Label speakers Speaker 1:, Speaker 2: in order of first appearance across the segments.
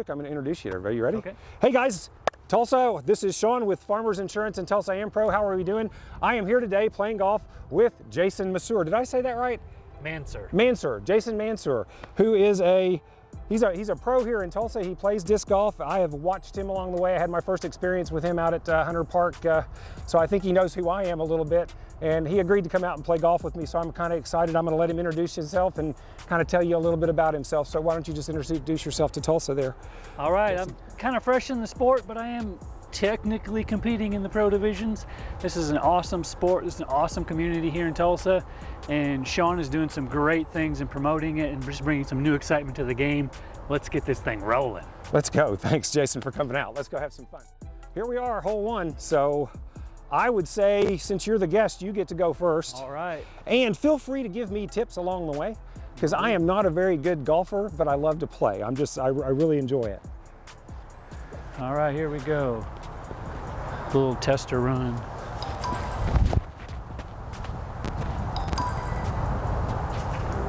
Speaker 1: quick. I'm going to introduce you to everybody. You ready?
Speaker 2: Okay.
Speaker 1: Hey guys, Tulsa. This is Sean with Farmers Insurance and Tulsa AmPro. How are we doing? I am here today playing golf with Jason Mansur. Did I say that right?
Speaker 2: Mansur.
Speaker 1: Mansur, Jason Mansur, who is he's a pro here in Tulsa. He plays disc golf. I have watched him along the way. I had my first experience with him out at Hunter Park, so I think he knows who I am a little bit. And he agreed to come out and play golf with me, so I'm kind of excited. I'm going to let him introduce himself and kind of tell you a little bit about himself. So why don't you just introduce yourself to Tulsa there?
Speaker 2: All right, I'm kind of fresh in the sport, but I am technically competing in the pro divisions. This is an awesome sport. This is an awesome community here in Tulsa, and Sean is doing some great things in promoting it and just bringing some new excitement to the game. Let's get this thing rolling.
Speaker 1: Let's go. Thanks, Jason, for coming out. Let's go have some fun. Here we are, hole one. So I would say, since you're the guest, you get to go first.
Speaker 2: All right.
Speaker 1: And feel free to give me tips along the way, because I am not a very good golfer, but I love to play. I really enjoy it.
Speaker 2: All right, here we go. Little tester run.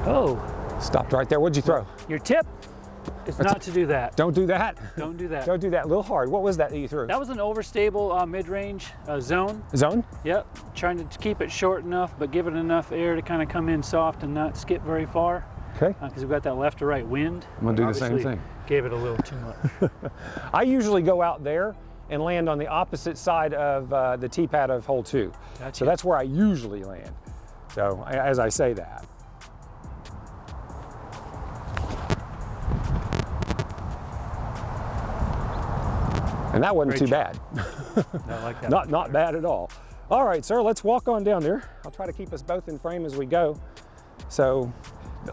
Speaker 2: Oh.
Speaker 1: Stopped right there. What'd you throw?
Speaker 2: Your tip is not to do that.
Speaker 1: Don't do that.
Speaker 2: Don't do that.
Speaker 1: Don't do that. A little hard. What was that you threw?
Speaker 2: That was an overstable mid-range zone.
Speaker 1: Zone?
Speaker 2: Yep. Trying to keep it short enough, but give it enough air to kind of come in soft and not skip very far.
Speaker 1: Okay.
Speaker 2: Because we've got that left to right wind.
Speaker 1: I'm going to do the same thing.
Speaker 2: Gave it a little too much.
Speaker 1: I usually go out there and land on the opposite side of the tee pad of hole two.
Speaker 2: Gotcha.
Speaker 1: So that's where I usually land. So as I say that. And that wasn't too bad.
Speaker 2: I like that.
Speaker 1: Not bad at all. All right, sir, let's walk on down there. I'll try to keep us both in frame as we go. So,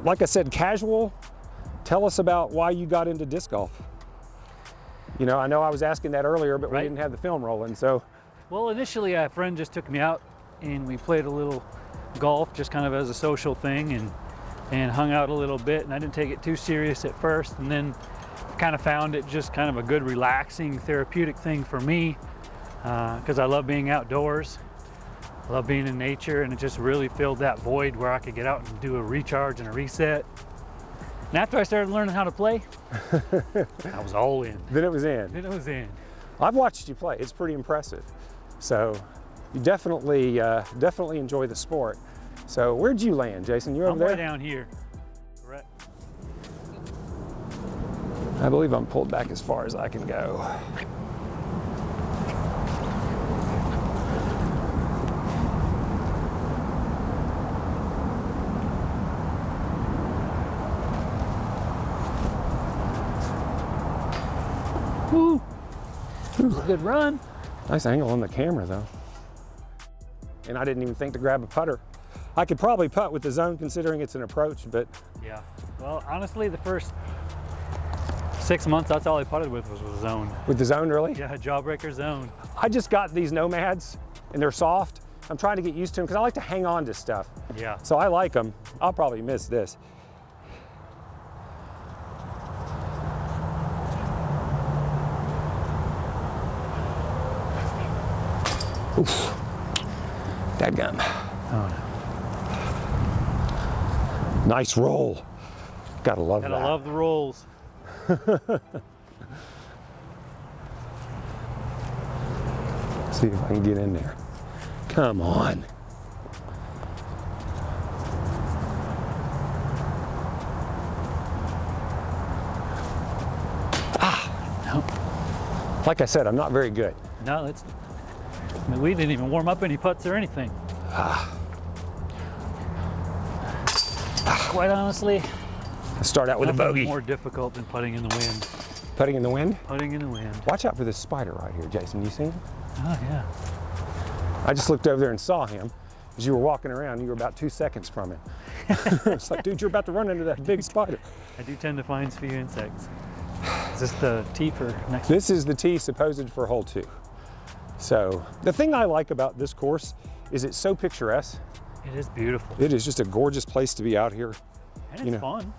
Speaker 1: like I said, casual. Tell us about why you got into disc golf. You know, I know I was asking that earlier, but we didn't have the film rolling, so.
Speaker 2: Well, initially a friend just took me out and we played a little golf just kind of as a social thing and hung out a little bit, and I didn't take it too serious at first, and then kind of found it just kind of a good relaxing therapeutic thing for me because I love being outdoors. I love being in nature, and it just really filled that void where I could get out and do a recharge and a reset. And after I started learning how to play, I was all in.
Speaker 1: Then it was in.
Speaker 2: Then it was in.
Speaker 1: I've watched you play. It's pretty impressive. So you definitely enjoy the sport. So where'd you land, Jason? You over there?
Speaker 2: I'm way down here. Correct.
Speaker 1: I believe I'm pulled back as far as I can go.
Speaker 2: Woo! It was a good run.
Speaker 1: Nice angle on the camera though. And I didn't even think to grab a putter. I could probably putt with the zone considering it's an approach, but.
Speaker 2: Yeah, well, honestly, the first 6 months, that's all I putted with was the zone.
Speaker 1: With the zone, really?
Speaker 2: Yeah, jawbreaker zone.
Speaker 1: I just got these Nomads and they're soft. I'm trying to get used to them because I like to hang on to stuff.
Speaker 2: Yeah.
Speaker 1: So I like them. I'll probably miss this. Oof. Dadgum.
Speaker 2: Oh no.
Speaker 1: Nice roll. Gotta love that.
Speaker 2: Gotta love the rolls.
Speaker 1: See if I can get in there. Come on.
Speaker 2: No.
Speaker 1: Like I said, I'm not very good.
Speaker 2: No, that's. I mean, we didn't even warm up any putts or anything. Quite honestly,
Speaker 1: Let's start out with a bogey.
Speaker 2: More difficult than putting in the wind.
Speaker 1: Putting in the wind?
Speaker 2: Putting in the wind.
Speaker 1: Watch out for this spider right here, Jason. You seen him?
Speaker 2: Oh yeah.
Speaker 1: I just looked over there and saw him. As you were walking around, you were about 2 seconds from him. It's like, dude, you're about to run into that big spider.
Speaker 2: I do tend to find a few insects. Is this the tee for next?
Speaker 1: This is the tee supposed for hole two. So the thing I like about this course is it's so picturesque.
Speaker 2: It is beautiful.
Speaker 1: It is just a gorgeous place to be out here.
Speaker 2: And it's fun.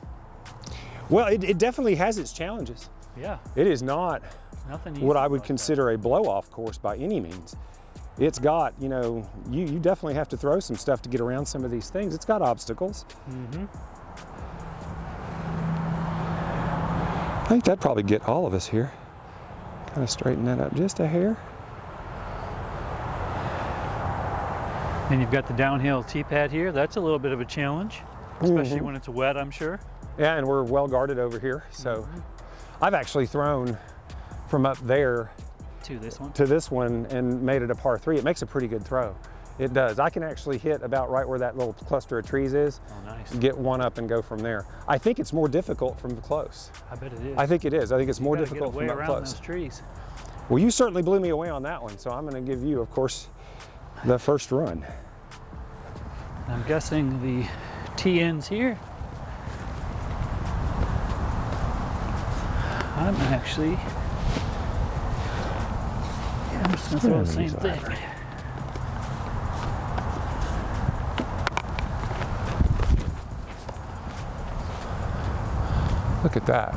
Speaker 1: Well, it definitely has its challenges.
Speaker 2: Yeah.
Speaker 1: It is not
Speaker 2: Nothing
Speaker 1: what I would consider a blow-off course by any means. It's got, you know, you definitely have to throw some stuff to get around some of these things. It's got obstacles.
Speaker 2: Mm-hmm.
Speaker 1: I think that'd probably get all of us here. Kind of straighten that up just a hair.
Speaker 2: And you've got the downhill tee pad here. That's a little bit of a challenge, especially when it's wet, I'm sure.
Speaker 1: Yeah, and we're well guarded over here. So I've actually thrown from up there
Speaker 2: to
Speaker 1: this one and made it a par 3. It makes a pretty good throw. It does. I can actually hit about right where that little cluster of trees is.
Speaker 2: Oh, nice.
Speaker 1: Get one up and go from there. I think it's more difficult from close.
Speaker 2: I bet it is.
Speaker 1: I think it is. I think it's more
Speaker 2: Get
Speaker 1: difficult
Speaker 2: away
Speaker 1: from up
Speaker 2: around
Speaker 1: close.
Speaker 2: those trees.
Speaker 1: Well, you certainly blew me away on that one, so I'm going to give you, of course, the first run.
Speaker 2: I'm guessing the tee ends here. I'm actually, I'm just going to throw the same thing.
Speaker 1: Look at that.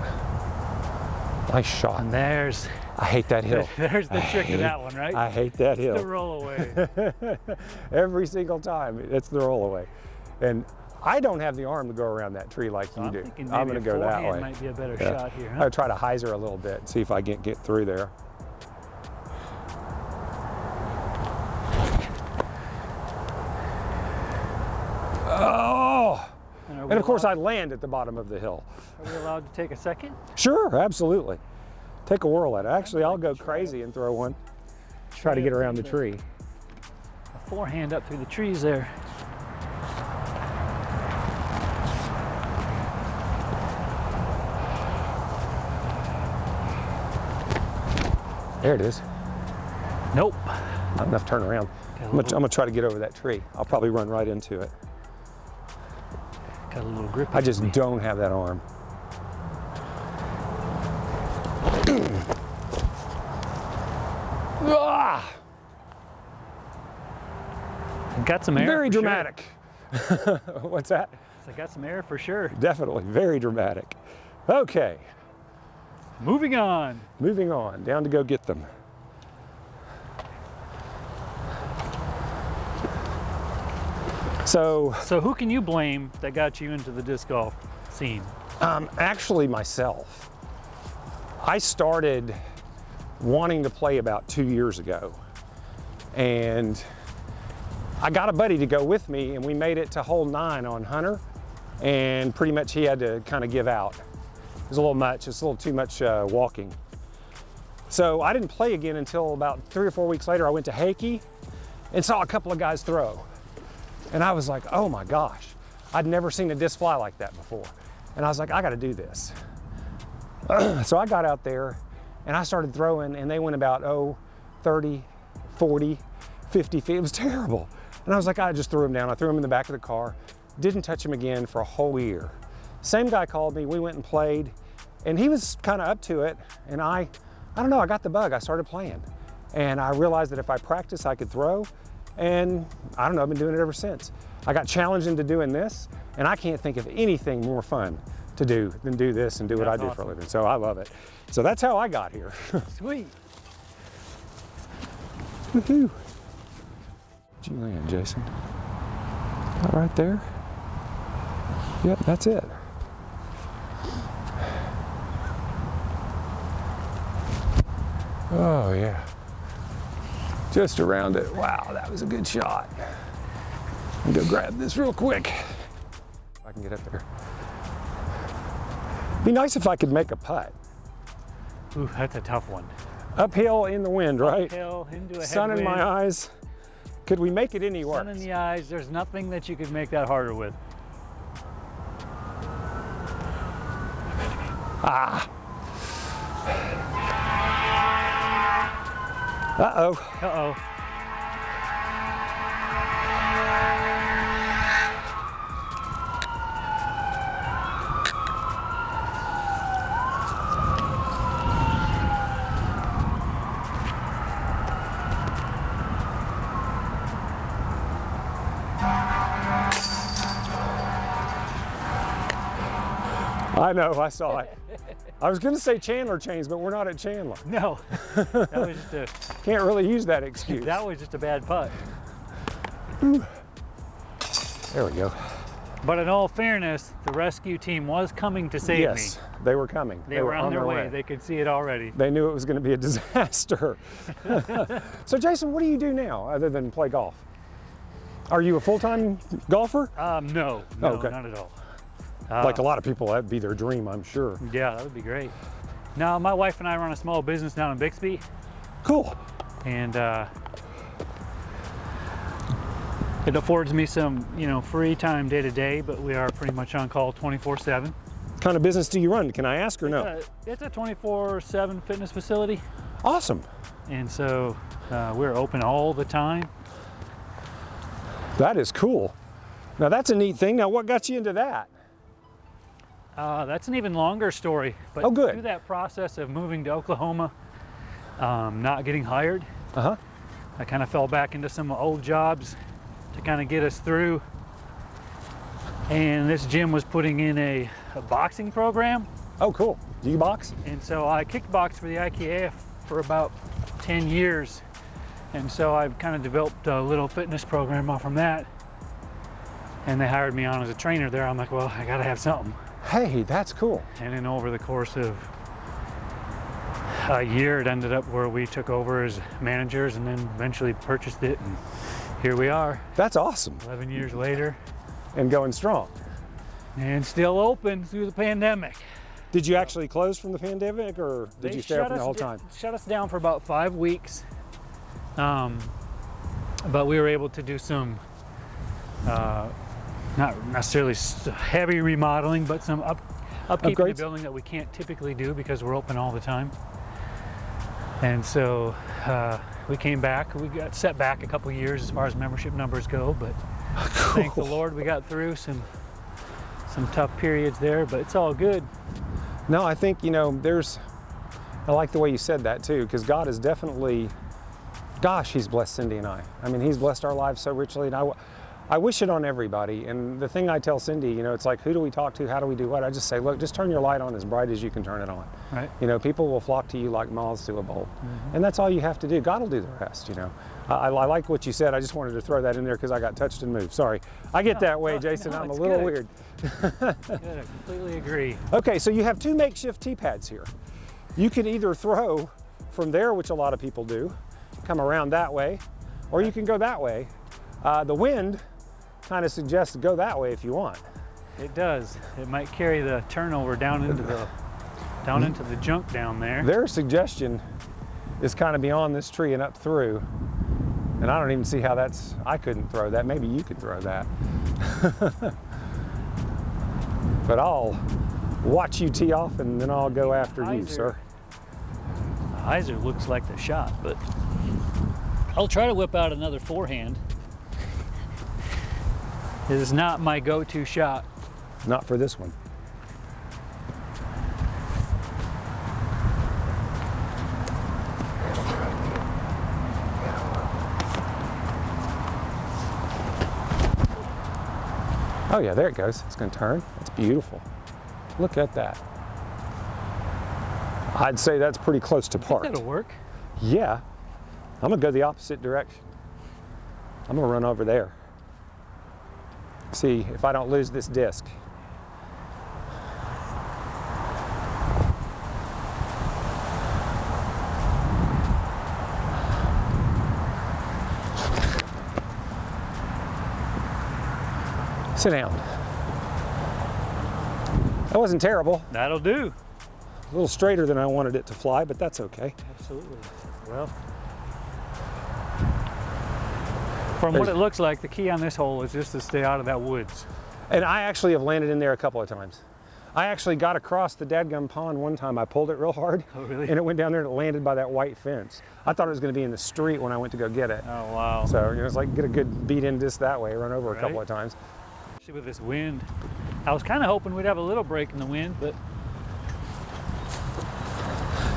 Speaker 1: Nice shot.
Speaker 2: And there's,
Speaker 1: I hate that hill.
Speaker 2: there's the trick of that one, right?
Speaker 1: I hate that hill.
Speaker 2: The roll away.
Speaker 1: Every single time, it's the roll away. And I don't have the arm to go around that tree like you do. I'm going to go that way.
Speaker 2: Might be a better shot here. Huh?
Speaker 1: I'll try to hyzer a little bit, see if I can get through there. Oh! And of course, I land at the bottom of the hill.
Speaker 2: Are we allowed to take a second?
Speaker 1: Sure, absolutely. Take a whirl at it. Actually, I'll go crazy and throw one. Try to get around the tree.
Speaker 2: A forehand up through the trees there.
Speaker 1: There it is.
Speaker 2: Nope.
Speaker 1: Not enough turn around. I'm gonna try to get over that tree. I'll probably run right into it.
Speaker 2: Got a little grip.
Speaker 1: I just don't have that arm. Ah!
Speaker 2: Got some air.
Speaker 1: Very dramatic. Sure. What's that?
Speaker 2: I got some air for sure.
Speaker 1: Definitely, very dramatic. Okay.
Speaker 2: Moving on.
Speaker 1: Moving on, down to go get them. So
Speaker 2: who can you blame that got you into the disc golf scene?
Speaker 1: Actually myself. I started wanting to play about 2 years ago. And I got a buddy to go with me and we made it to hole 9 on Hunter. And pretty much he had to kind of give out. It was a little much, it's a little too much walking. So I didn't play again until about 3 or 4 weeks later. I went to Hakey and saw a couple of guys throw. And I was like, oh my gosh, I'd never seen a disc fly like that before. And I was like, I gotta do this. So I got out there and I started throwing and they went about, 30, 40, 50 feet. It was terrible. And I was like, I just threw them down. I threw them in the back of the car, didn't touch them again for a whole year. Same guy called me, we went and played, and he was kind of up to it. And I don't know, I got the bug, I started playing. And I realized that if I practice, I could throw. And I don't know, I've been doing it ever since. I got challenged into doing this, and I can't think of anything more fun to do than do this and do what I do for a living. So I love it. So that's how I got here.
Speaker 2: Sweet.
Speaker 1: Woohoo. Where'd you land, Jason? About right there? Yep, that's it. Oh yeah. Just around it. Wow, that was a good shot. I'm gonna go grab this real quick. If I can get up there. Be nice if I could make a putt.
Speaker 2: Ooh, that's a tough one.
Speaker 1: Uphill in the wind, right?
Speaker 2: Uphill into a
Speaker 1: Sun in my eyes. Could we make it any worse?
Speaker 2: Sun in the eyes. There's nothing that you could make that harder with.
Speaker 1: Ah. Uh-oh.
Speaker 2: Uh-oh.
Speaker 1: I know, I saw it. I was gonna say Chandler chains, but we're not at Chandler.
Speaker 2: No, that was just a,
Speaker 1: Can't really use that excuse.
Speaker 2: that was just a bad putt.
Speaker 1: There we go.
Speaker 2: But in all fairness, the rescue team was coming to save me.
Speaker 1: Yes, they were coming.
Speaker 2: They were on their way. They could see it already.
Speaker 1: They knew it was going to be a disaster. So Jason, what do you do now other than play golf? Are you a full-time golfer?
Speaker 2: No,
Speaker 1: okay.
Speaker 2: Not at all.
Speaker 1: Like a lot of people, that'd be their dream, I'm sure.
Speaker 2: Yeah, that would be great. Now, my wife and I run a small business down in Bixby.
Speaker 1: Cool.
Speaker 2: And it affords me some, free time day to day, but we are pretty much on call 24/7.
Speaker 1: What kind of business do you run? Can I ask or no?
Speaker 2: It's a 24/7 fitness facility.
Speaker 1: Awesome.
Speaker 2: And so we're open all the time.
Speaker 1: That is cool. Now that's a neat thing. Now what got you into that?
Speaker 2: That's an even longer story. But
Speaker 1: oh, good.
Speaker 2: Through that process of moving to Oklahoma, not getting hired, I kind of fell back into some old jobs to kind of get us through. And this gym was putting in a boxing program.
Speaker 1: Oh, cool. Do you box?
Speaker 2: And so I kickboxed for the IKF for about 10 years. And so I've kind of developed a little fitness program off from that. And they hired me on as a trainer there. I'm like, well, I gotta have something.
Speaker 1: Hey, that's cool.
Speaker 2: And then over the course of a year, it ended up where we took over as managers and then eventually purchased it. And here we are.
Speaker 1: That's awesome.
Speaker 2: 11 years later.
Speaker 1: And going strong.
Speaker 2: And still open through the pandemic.
Speaker 1: Did you actually close from the pandemic, or did you stay open the whole time?
Speaker 2: Shut us down for about 5 weeks. But we were able to do some, not necessarily heavy remodeling, but some upkeep in the building that we can't typically do because we're open all the time. And so we came back. We got set back a couple years as far as membership numbers go, but
Speaker 1: cool.
Speaker 2: Thank the Lord we got through some tough periods there, but it's all good.
Speaker 1: No, I think, I like the way you said that too, because God is definitely, gosh, he's blessed Cindy and I. I mean, he's blessed our lives so richly, and I wish it on everybody. And the thing I tell Cindy, it's like, who do we talk to? How do we do what? I just say, look, just turn your light on as bright as you can turn it on.
Speaker 2: Right.
Speaker 1: People will flock to you like moths to a bolt. And that's all you have to do. God will do the rest, I like what you said. I just wanted to throw that in there because I got touched and moved. Sorry. I get that way, Jason.
Speaker 2: No,
Speaker 1: I'm a little
Speaker 2: good.
Speaker 1: weird.
Speaker 2: Good, I completely agree.
Speaker 1: Okay, so you have 2 makeshift tee pads here. You can either throw from there, which a lot of people do, come around that way, or you can go that way. The wind kind of suggests to go that way if you want.
Speaker 2: It does. It might carry the turnover down into the junk down there.
Speaker 1: Their suggestion is kind of beyond this tree and up through, and I don't even see how I couldn't throw that. Maybe you could throw that. But I'll watch you tee off and then I'll go after you, sir.
Speaker 2: Heiser looks like the shot, but I'll try to whip out another forehand. It is not my go-to shot.
Speaker 1: Not for this one. Oh yeah, there it goes. It's going to turn. It's beautiful. Look at that. I'd say that's pretty close to park.
Speaker 2: That'll work.
Speaker 1: Yeah. I'm going to go the opposite direction. I'm going to run over there. See if I don't lose this disc. Sit down. That wasn't terrible.
Speaker 2: That'll do.
Speaker 1: A little straighter than I wanted it to fly, but that's okay.
Speaker 2: Absolutely. Well, from what it looks like, the key on this hole is just to stay out of that woods.
Speaker 1: And I actually have landed in there a couple of times. I actually got across the dadgum pond one time. I pulled it real hard.
Speaker 2: Oh, really?
Speaker 1: And it went down there and it landed by that white fence. I thought it was going to be in the street when I went to go get it.
Speaker 2: Oh, wow.
Speaker 1: So, it's like get a good beat in just that way, run over a couple of times.
Speaker 2: Especially with this wind. I was kind of hoping we'd have a little break in the wind, but.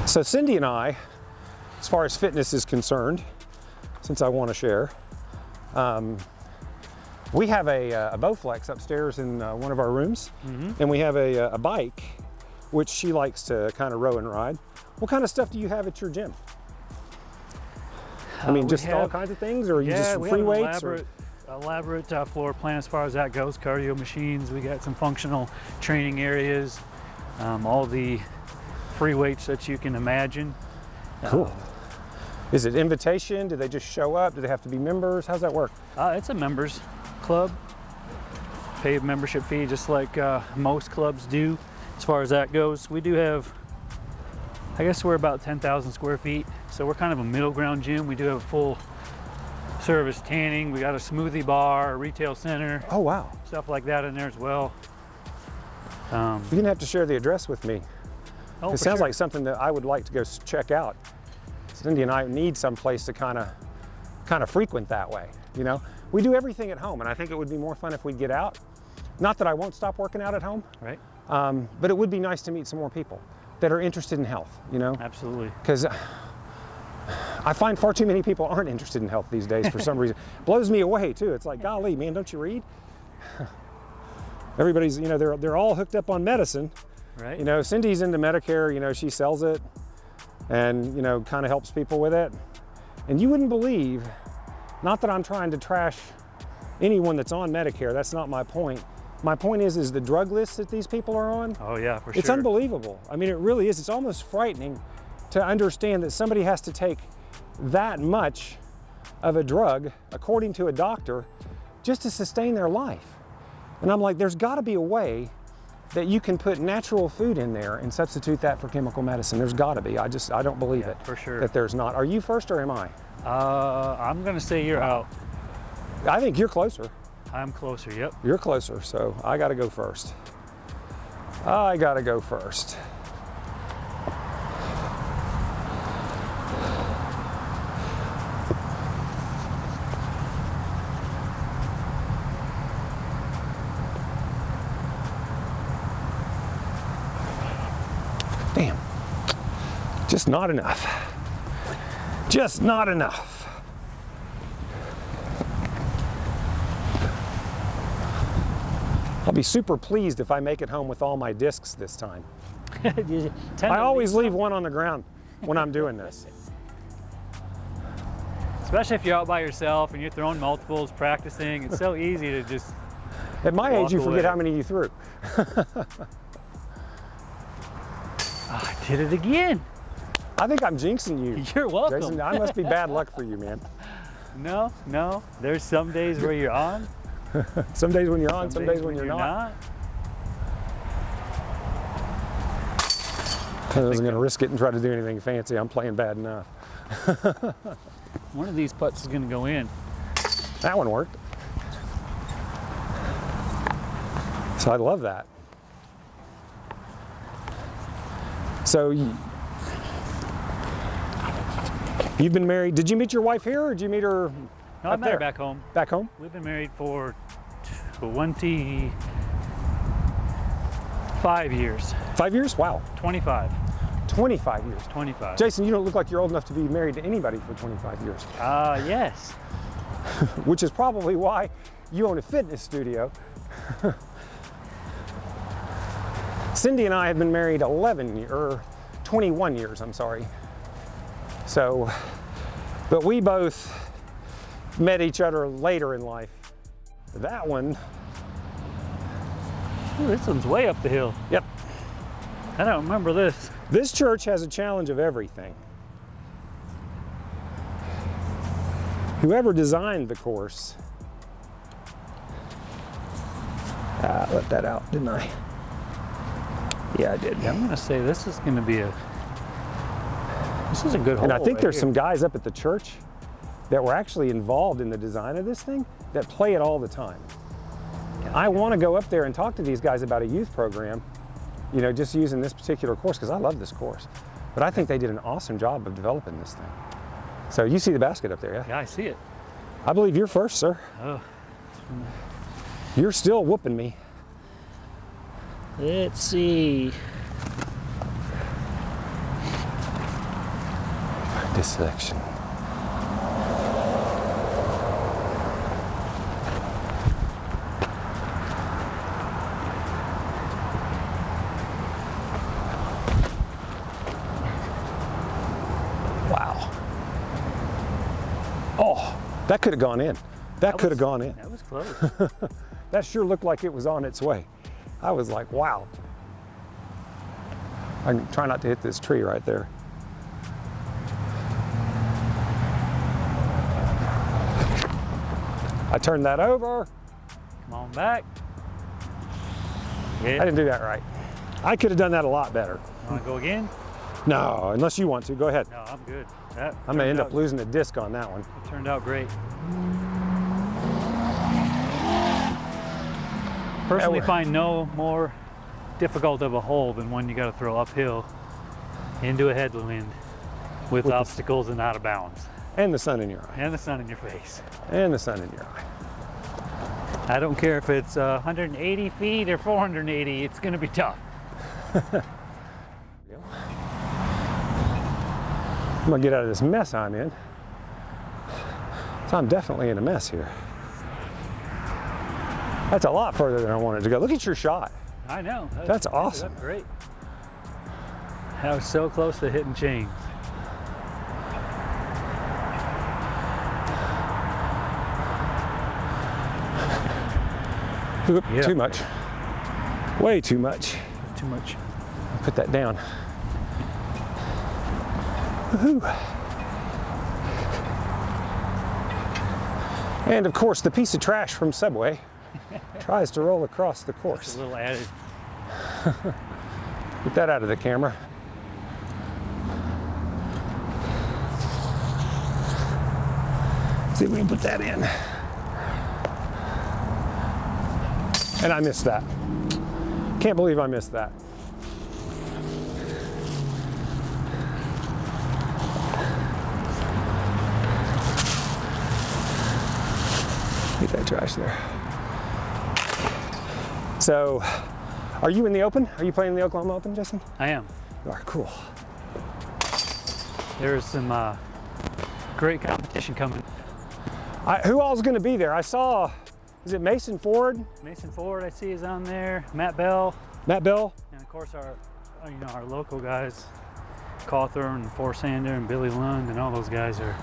Speaker 1: So Cindy and I, as far as fitness is concerned, since I want to share, we have a Bowflex upstairs in one of our rooms, and we have a bike, which she likes to kind of row and ride. What kind of stuff do you have at your gym? I mean, just all kinds of things, or are you just free weights?
Speaker 2: Elaborate elaborate floor plan as far as that goes. Cardio machines, we got some functional training areas, all the free weights that you can imagine.
Speaker 1: Cool. Is it invitation? Do they just show up? Do they have to be members? How's that work?
Speaker 2: It's a members club. Pay a membership fee just like most clubs do as far as that goes. We do have, I guess we're about 10,000 square feet, so we're kind of a middle ground gym. We do have a full service tanning. We got a smoothie bar, a retail center.
Speaker 1: Oh, wow.
Speaker 2: Stuff like that in there as well.
Speaker 1: You're gonna have to share the address with me.
Speaker 2: Oh,
Speaker 1: It sounds
Speaker 2: sure.
Speaker 1: like something that I would like to go check out. Cindy and I need some place to kind of frequent that way, you know? We do everything at home, and I think it would be more fun if we get out. Not that I won't stop working out at home,
Speaker 2: Right?
Speaker 1: but it would be nice to meet some more people that are interested in health, you know?
Speaker 2: Absolutely.
Speaker 1: Because I find far too many people aren't interested in health these days for some reason. Blows me away too. It's like, golly, man, don't you read? Everybody's, you know, they're all hooked up on medicine.
Speaker 2: Right.
Speaker 1: You know, Cindy's into Medicare, you know, she sells it and, you know, kind of helps people with it. And you wouldn't believe, not that I'm trying to trash anyone that's on Medicare, that's not my point. My point is the drug list that these people are on,
Speaker 2: Oh yeah, for
Speaker 1: it's
Speaker 2: sure.
Speaker 1: unbelievable. I mean, it really is. It's almost frightening to understand that somebody has to take that much of a drug, according to a doctor, just to sustain their life. And I'm like, there's got to be a way that you can put natural food in there and substitute that for chemical medicine. There's got to be. I don't believe it.
Speaker 2: For sure.
Speaker 1: That there's not. Are you first or am I?
Speaker 2: I'm gonna say you're out.
Speaker 1: I think you're closer.
Speaker 2: I'm closer, yep.
Speaker 1: You're closer, so I got to go first. I got to go first. Damn. Just not enough. Just not enough. I'll be super pleased if I make it home with all my discs this time. I always leave one on the ground when I'm doing this.
Speaker 2: Especially if you're out by yourself and you're throwing multiples, practicing. It's so easy to just
Speaker 1: At my
Speaker 2: walk
Speaker 1: age, you forget
Speaker 2: away.
Speaker 1: how many you threw.
Speaker 2: I did it again.
Speaker 1: I think I'm jinxing you.
Speaker 2: You're welcome.
Speaker 1: Jason, I must be bad luck for you, man.
Speaker 2: No. There's some days where you're on,
Speaker 1: Some days when you're on, some days when you're not. I wasn't going to risk it and try to do anything fancy. I'm playing bad enough.
Speaker 2: One of these putts is going to go in.
Speaker 1: That one worked. So I love that. So you've been married. Did you meet your wife here or did you meet her
Speaker 2: No, I
Speaker 1: up
Speaker 2: met her
Speaker 1: there?
Speaker 2: back home.
Speaker 1: Back home?
Speaker 2: We've been married for 25 years.
Speaker 1: 5 years? Wow.
Speaker 2: 25.
Speaker 1: 25 years.
Speaker 2: 25.
Speaker 1: Jason, you don't look like you're old enough to be married to anybody for 25 years,
Speaker 2: Yes.
Speaker 1: which is probably why you own a fitness studio. Cindy and I have been married 21 years, I'm sorry. So, but we both met each other later in life. That one,
Speaker 2: Ooh, this one's way up the hill.
Speaker 1: yep.
Speaker 2: I don't remember this.
Speaker 1: This church has a challenge of everything. Whoever designed the course, I let that out, didn't I? Yeah, I did.
Speaker 2: Yeah, I'm going to say this is going to be this is a good hole.
Speaker 1: And I think
Speaker 2: right
Speaker 1: there's
Speaker 2: here.
Speaker 1: some guys up at the church that were actually involved in the design of this thing that play it all the time. I want to go up there and talk to these guys about a youth program, you know, just using this particular course because I love this course. But I think they did an awesome job of developing this thing. So you see the basket up there, yeah?
Speaker 2: Yeah, I see it.
Speaker 1: I believe you're first, sir.
Speaker 2: Oh.
Speaker 1: You're still whooping me.
Speaker 2: Let's see.
Speaker 1: This section. Wow. Oh, that could have gone in. That could have gone in.
Speaker 2: That was close.
Speaker 1: That sure looked like it was on its way. I was like, wow. I can try not to hit this tree right there. I turned that over.
Speaker 2: Come on back.
Speaker 1: I didn't do that right. I could have done that a lot better.
Speaker 2: Want to go again?
Speaker 1: No, unless you want to, go ahead.
Speaker 2: No, I'm good.
Speaker 1: I'm gonna end up losing a disc on that one.
Speaker 2: It turned out great. Personally, find no more difficult of a hole than one you got to throw uphill into a headwind with obstacles and out of bounds.
Speaker 1: And the sun in your eye.
Speaker 2: And the sun in your face.
Speaker 1: And the sun in your eye.
Speaker 2: I don't care if it's 180 feet or 480, it's going to be tough.
Speaker 1: I'm gonna get out of this mess I'm in. So I'm definitely in a mess here. That's a lot further than I wanted to go. Look at your shot.
Speaker 2: I know.
Speaker 1: That's awesome.
Speaker 2: That's great. I was so close to hitting chains.
Speaker 1: Oop, too much. Way too much.
Speaker 2: Too much.
Speaker 1: I'll put that down. Woohoo. And of course, the piece of trash from Subway tries to roll across the course.
Speaker 2: Just a little added.
Speaker 1: Get that out of the camera. See if we can put that in. And I missed that. Can't believe I missed that. Get that trash there. So, are you in the Open? Are you playing in the Oklahoma Open, Jason?
Speaker 2: I am.
Speaker 1: You are, cool.
Speaker 2: There's some great competition coming.
Speaker 1: Who all's going to be there? I saw, is it Mason Ford?
Speaker 2: Mason Ford, I see, is on there. Matt Bell.
Speaker 1: Matt Bell.
Speaker 2: And of course our local guys, Cawthorn and Forsander and Billy Lund and all those guys are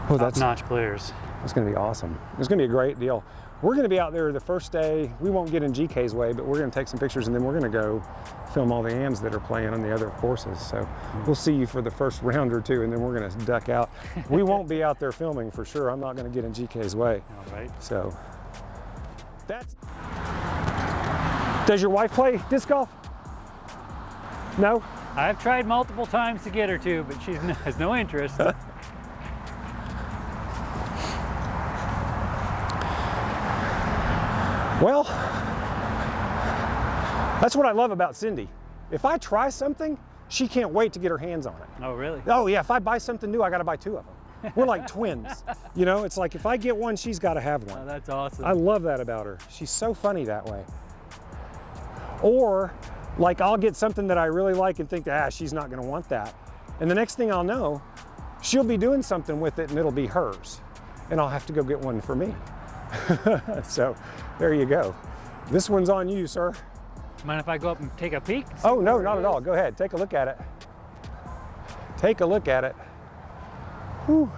Speaker 2: top-notch players.
Speaker 1: That's going to be awesome. It's going to be a great deal. We're going to be out there the first day. We won't get in GK's way, but we're going to take some pictures and then we're going to go film all the AMs that are playing on the other courses. So we'll see you for the first round or two and then we're going to duck out. We won't be out there filming for sure. I'm not going to get in GK's way.
Speaker 2: All right.
Speaker 1: So that's... Does your wife play disc golf? No?
Speaker 2: I've tried multiple times to get her to, but she has no interest.
Speaker 1: Well, that's what I love about Cindy. If I try something, she can't wait to get her hands on it.
Speaker 2: Oh, really?
Speaker 1: Oh yeah, if I buy something new, I gotta buy two of them. We're like twins. You know, it's like if I get one, she's gotta have one.
Speaker 2: Oh, that's awesome.
Speaker 1: I love that about her. She's so funny that way. Or, like I'll get something that I really like and think, she's not gonna want that. And the next thing I'll know, she'll be doing something with it and it'll be hers. And I'll have to go get one for me. So there you go. This one's on you, sir.
Speaker 2: Mind if I go up and take a peek?
Speaker 1: Oh, no, not at all. Go ahead. Take a look at it. Take a look at it. Whew.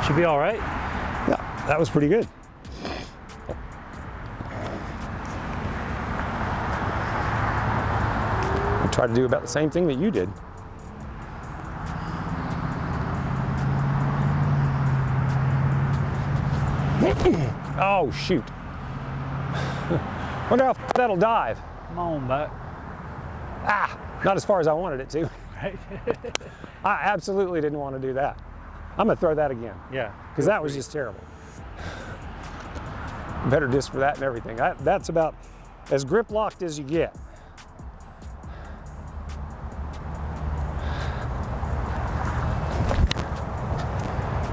Speaker 2: Should be all right.
Speaker 1: Yeah, that was pretty good. I tried to do about the same thing that you did. Oh, shoot. Wonder how that'll dive.
Speaker 2: Come on, back.
Speaker 1: Not as far as I wanted it to.
Speaker 2: Right?
Speaker 1: I absolutely didn't want to do that. I'm gonna throw that again.
Speaker 2: Yeah.
Speaker 1: Because that was just terrible. Better disc for that and everything. That's about as grip locked as you get.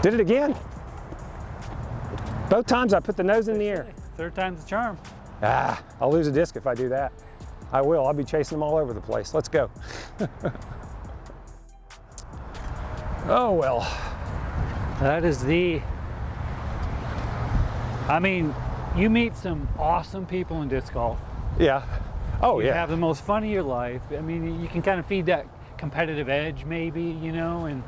Speaker 1: Did it again. Both times I put the nose in the air.
Speaker 2: Third time's the charm.
Speaker 1: I'll lose a disc if I do that. I will. I'll be chasing them all over the place. Let's go. Oh, well.
Speaker 2: That is I mean, you meet some awesome people in disc golf.
Speaker 1: Yeah. Oh,
Speaker 2: You
Speaker 1: yeah.
Speaker 2: have the most fun of your life. I mean, you can kind of feed that competitive edge maybe, you know, and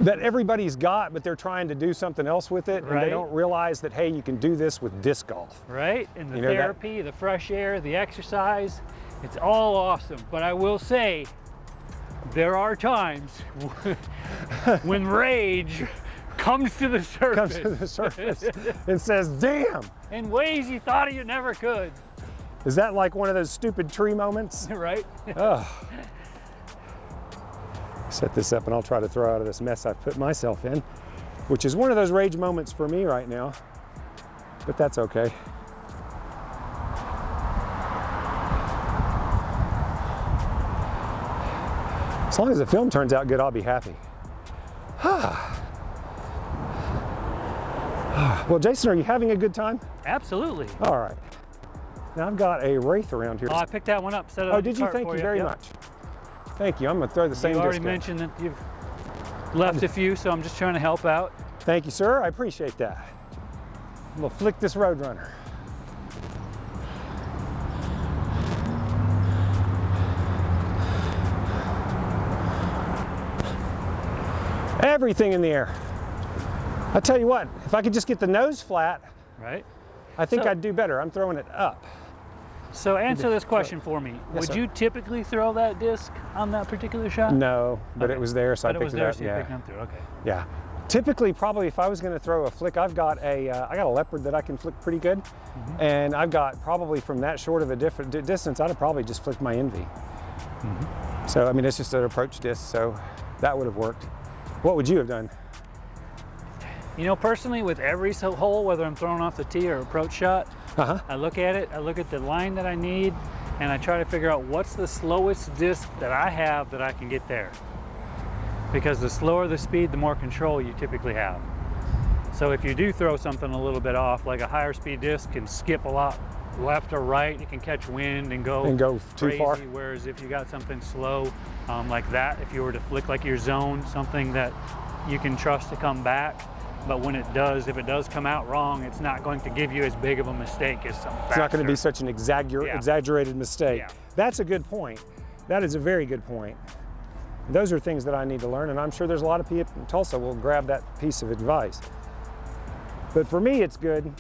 Speaker 1: That everybody's got, but they're trying to do something else with it, and
Speaker 2: Right.
Speaker 1: they don't realize that, hey, you can do this with disc golf.
Speaker 2: right? And the
Speaker 1: You know, that-
Speaker 2: therapy, the fresh air, the exercise, it's all awesome. But I will say, there are times when rage comes to the surface.
Speaker 1: Comes to the surface and says, damn.
Speaker 2: In ways you thought you never could,
Speaker 1: Is that like one of those stupid tree moments?
Speaker 2: right?
Speaker 1: Oh. Set this up and I'll try to throw out of this mess I've put myself in, which is one of those rage moments for me right now, but that's okay. As long as the film turns out good, I'll be happy. Well, Jason, are you having a good time?
Speaker 2: Absolutely.
Speaker 1: All right. Now I've got a Wraith around here.
Speaker 2: Oh, I picked that one up. Set it
Speaker 1: Oh,
Speaker 2: on
Speaker 1: did
Speaker 2: the
Speaker 1: you?
Speaker 2: cart
Speaker 1: Thank
Speaker 2: for
Speaker 1: you very
Speaker 2: Yep.
Speaker 1: much. Thank you. I'm going to throw the same
Speaker 2: You already
Speaker 1: disc in.
Speaker 2: mentioned that you've left a few, so I'm just trying to help out.
Speaker 1: Thank you, sir. I appreciate that. I'm going to flick this Roadrunner. Everything in the air. I tell you what, if I could just get the nose flat,
Speaker 2: Right?
Speaker 1: I think
Speaker 2: So-
Speaker 1: I'd do better. I'm throwing it up.
Speaker 2: So answer this question for me.
Speaker 1: Yes,
Speaker 2: Would
Speaker 1: sir.
Speaker 2: you typically throw that disc on that particular shot?
Speaker 1: No, but
Speaker 2: Okay.
Speaker 1: it was there, so
Speaker 2: But
Speaker 1: I
Speaker 2: it was
Speaker 1: picked it
Speaker 2: there,
Speaker 1: up.
Speaker 2: so you
Speaker 1: Yeah.
Speaker 2: picked them through. Okay.
Speaker 1: Yeah. Typically, probably if I was going to throw a flick, I've got I got a leopard that I can flick pretty good, and I've got probably from that short of a different distance, I'd have probably just flicked my Envy. So I mean, it's just an approach disc, so that would have worked. What would you have done?
Speaker 2: You know, personally, with every hole, whether I'm throwing off the tee or approach shot, I look at it, I look at the line that I need, and I try to figure out what's the slowest disc that I have that I can get there. Because the slower the speed, the more control you typically have. So if you do throw something a little bit off, like a higher speed disc can skip a lot left or right, it can catch wind and go
Speaker 1: too
Speaker 2: crazy,
Speaker 1: far.
Speaker 2: whereas if you got something slow like that, if you were to flick like your zone, something that you can trust to come back, but when it does, if it does come out wrong, it's not going to give you as big of a mistake as some
Speaker 1: It's not going to be
Speaker 2: faster.
Speaker 1: such an exaggerated mistake.
Speaker 2: Yeah.
Speaker 1: That's a good point. That is a very good point. Those are things that I need to learn, and I'm sure there's a lot of people in Tulsa will grab that piece of advice. But for me, it's good.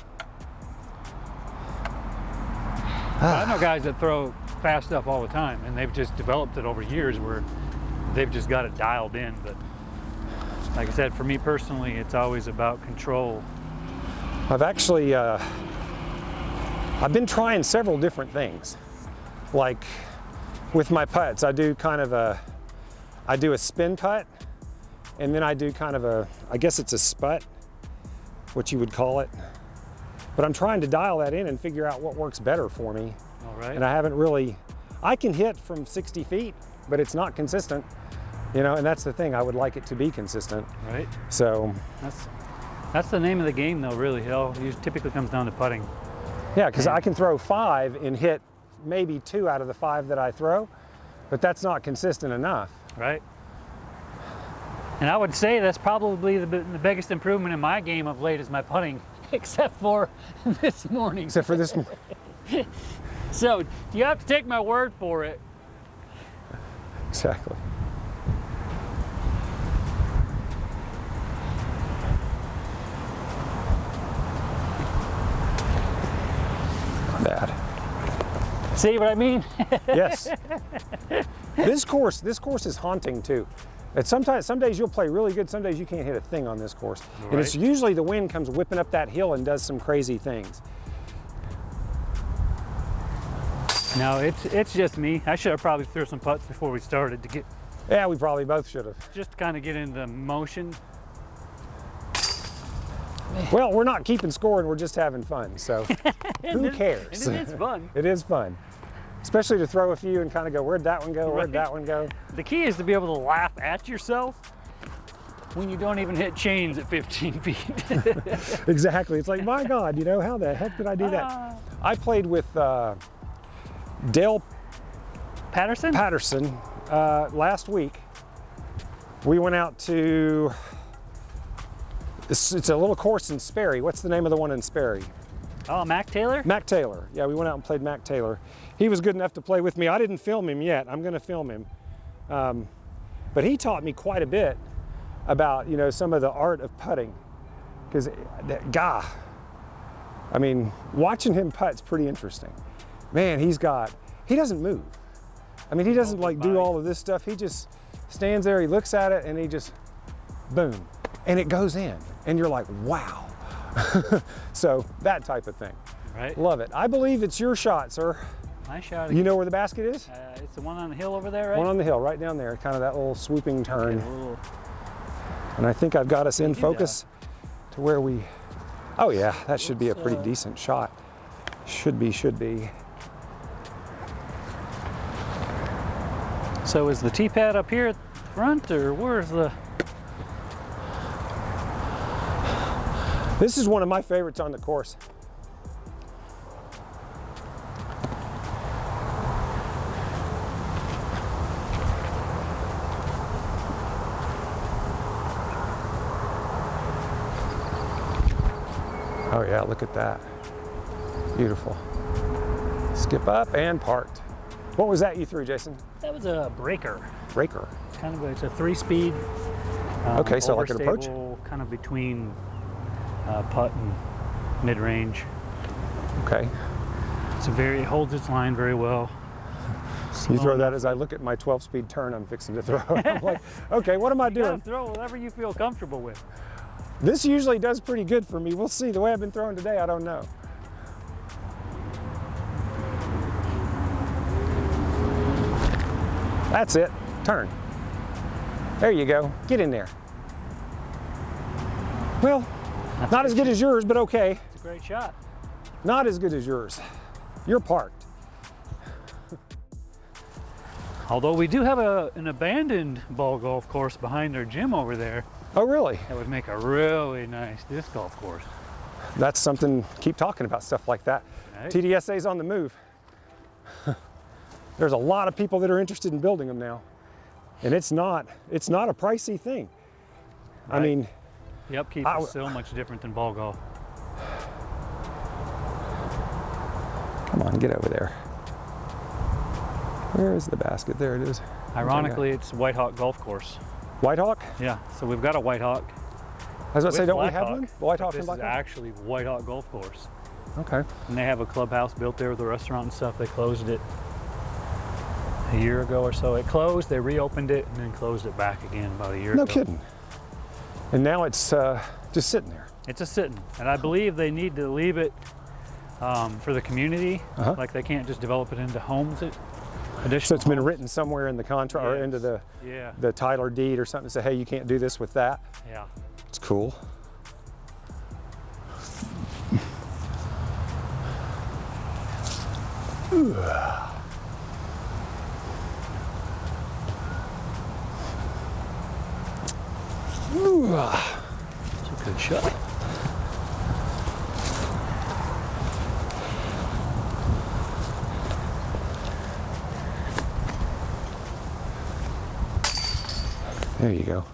Speaker 2: I know guys that throw fast stuff all the time, and they've just developed it over years where they've just got it dialed in. But like I said, for me personally, it's always about control.
Speaker 1: I've actually, I've been trying several different things. Like with my putts, I do a spin putt, and then I do kind of I guess it's a sput, what you would call it. But I'm trying to dial that in and figure out what works better for me.
Speaker 2: All right.
Speaker 1: And I haven't really, I can hit from 60 feet, but it's not consistent, you know, and that's the thing. I would like it to be consistent.
Speaker 2: Right.
Speaker 1: So,
Speaker 2: That's the name of the game, though. Really, it typically comes down to putting.
Speaker 1: yeah, because I can throw 5 and hit maybe 2 out of the 5 that I throw, but that's not consistent enough.
Speaker 2: Right. And I would say that's probably the biggest improvement in my game of late is my putting, except for this morning.
Speaker 1: Except for this one.
Speaker 2: So you have to take my word for it.
Speaker 1: Exactly. Not bad.
Speaker 2: See what I mean?
Speaker 1: Yes. This course is haunting too. And some days you'll play really good, some days you can't hit a thing on this course.
Speaker 2: Right.
Speaker 1: And it's usually the wind comes whipping up that hill and does some crazy things.
Speaker 2: No, it's just me. I should have probably threw some putts before we started to get
Speaker 1: Yeah, we probably both should have.
Speaker 2: just kind of get into motion.
Speaker 1: Well, we're not keeping score and we're just having fun, so who cares?
Speaker 2: And it is fun.
Speaker 1: It is fun. Especially to throw a few and kind of go, where'd that one go? Where'd
Speaker 2: Right.
Speaker 1: that one go?
Speaker 2: The key is to be able to laugh at yourself when you don't even hit chains at 15 feet.
Speaker 1: Exactly. It's like, my God, you know, how the heck did I do that? I played with Dale
Speaker 2: Patterson?
Speaker 1: Patterson last week, We went out to, it's a little course in Sperry. What's the name of the one in Sperry?
Speaker 2: Oh, Mac Taylor?
Speaker 1: Mac Taylor. Yeah, we went out and played Mac Taylor. He was good enough to play with me. I didn't film him yet. I'm going to film him. But he taught me quite a bit about, you know, some of the art of putting. Because that guy, I mean, watching him putt's pretty interesting. Man, he doesn't move. I mean, he doesn't like do all of this stuff. He just stands there, he looks at it, and he just, boom, and it goes in. And you're like, wow. So that type of thing.
Speaker 2: Right.
Speaker 1: Love it. I believe it's your shot, sir.
Speaker 2: My shot.
Speaker 1: You know where the basket is?
Speaker 2: It's the one on the hill over there, right?
Speaker 1: One on the hill, right down there, kind of that little swooping turn.
Speaker 2: Okay,
Speaker 1: And I think I've got us in focus to where we, oh yeah, that should be a pretty decent shot. Should be.
Speaker 2: So is the tee pad up here at the front, or where's the?
Speaker 1: This is one of my favorites on the course. Oh yeah, look at that. Beautiful. Skip up and parked. What was that you threw, Jason?
Speaker 2: That was a breaker.
Speaker 1: Breaker.
Speaker 2: It's a 3-speed.
Speaker 1: Okay, so like an approach?
Speaker 2: Kind of between putt and mid-range.
Speaker 1: Okay.
Speaker 2: It holds its line very well.
Speaker 1: You throw that as I look at my 12-speed turn I'm fixing to throw. I'm like, okay, what am I doing?
Speaker 2: You gotta throw whatever you feel comfortable with.
Speaker 1: This usually does pretty good for me. We'll see. The way I've been throwing today, I don't know. That's it. Turn. There you go. Get in there. Well, not as good as yours, but okay.
Speaker 2: It's a great shot.
Speaker 1: Not as good as yours. You're parked.
Speaker 2: Although we do have an abandoned ball golf course behind our gym over there.
Speaker 1: Oh, really?
Speaker 2: That would make a really nice disc golf course.
Speaker 1: That's something, keep talking about stuff like that.
Speaker 2: Right.
Speaker 1: TDSA's on the move. There's a lot of people that are interested in building them now. And it's not a pricey thing. Right. I mean,
Speaker 2: the upkeep is so much different than ball golf.
Speaker 1: Come on, get over there. Where is the basket? There it is.
Speaker 2: Ironically, it's White Hawk Golf Course.
Speaker 1: White Hawk?
Speaker 2: Yeah, so we've got a White Hawk.
Speaker 1: I was about to say, don't we have one? White Hawk and Black
Speaker 2: This
Speaker 1: Hawk?
Speaker 2: is actually White Hawk Golf Course.
Speaker 1: Okay.
Speaker 2: And they have a clubhouse built there with a restaurant and stuff. They closed it a year ago or so. It closed, they reopened it, and then closed it back again about a year ago.
Speaker 1: No kidding. And now it's just sitting there.
Speaker 2: It's just sitting. And I believe they need to leave it for the community. Like they can't just develop it into homes.
Speaker 1: So it's been written somewhere in the contract or into the title or deed or something to say, hey, you can't do this with that.
Speaker 2: Yeah.
Speaker 1: It's cool. Ooh. Ooh.
Speaker 2: It's a good shot.
Speaker 1: There you go.